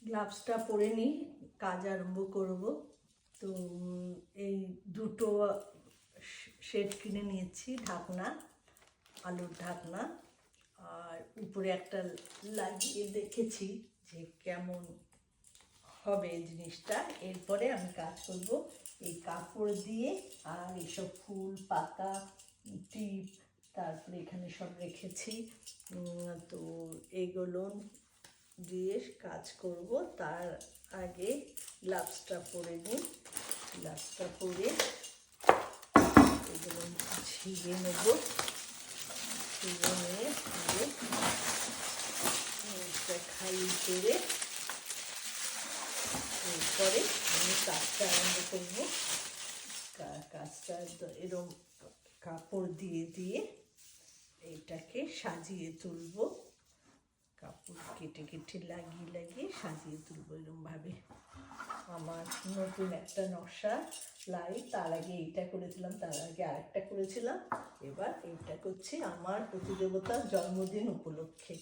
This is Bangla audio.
গ্লাভসটা পরে নিই, কাজ আরম্ভ করব। তো এই দুটো সেট কিনে নিয়েছি, ঢাকনা, আলুর ঢাকনা, আর উপরে একটা লাগিয়ে দেখেছি যে কেমন হবে জিনিসটা। এরপরে আমি কাজ করব এই কাপড় দিয়ে, আর এইসব ফুল পাতা টিপ, তারপরে এখানে সব রেখেছি, তো এগুলো দিয়ে কাজ করব। তার আগে গ্লাভসটা পরে নিই, গ্লাভসটা পরে এগুলো ছিঁড়ে নেব, ছিঁড়ে নিয়ে খালি করে এরপরে আমি কাজটা আরম্ভ করব। কাজটা এরকম কাপড় দিয়ে দিয়ে এইটাকে সাজিয়ে তুলব, কাপড় কেটে কেটে লাগিয়ে লাগিয়ে সাজিয়ে তুলব এরকমভাবে। আমার নতুন একটা নকশা লাইট, তার আগে এইটা করেছিলাম, তার আগে আরেকটা করেছিলাম, এবার এইটা করছি আমার প্রতিদেবতার জন্মদিন উপলক্ষে।